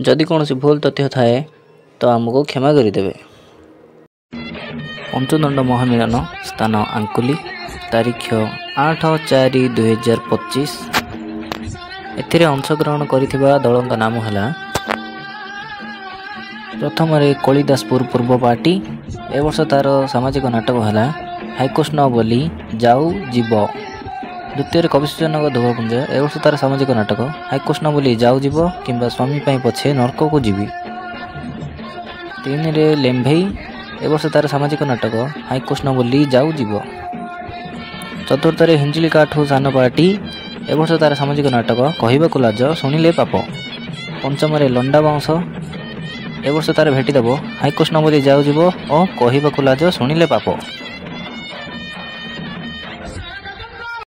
जदि कौन भूल तथ्य थाए तो आमको क्षमा करदेवे। पंचदंड महामिलन स्थान आंकुली तारीख 8/4/2025। एथिरे अंशग्रहण करिथिबा दलक नाम है प्रथम कलिदासपुर पूर्व पार्टी। ए वर्ष तार सामाजिक नाटक है हाईकृष्ण बोली जाऊ जीव। द्वितीय कविसूचनक ध्रुवपुंज। ए वर्ष तार सामाजिक नाटक हाईकृष्ण बोली जाऊ जीव किंबा स्वामी पछे नरक को जीवी। 3 लेम्भई। ए वर्ष तार सामाजिक नाटक हाईकृष्ण बोली जाऊ जीव। चतुर्थ हिंजिली काठू सान पार्टी। ए वर्ष तार सामाजिक नाटक कहवाकू लाज शुणिले पाप। पंचम लंडा बाउंश। ए वर्ष तार भेटीदेव हाईकृष्ण बोली जाऊ जीव और कहवाकू लाज शुणिले पाप।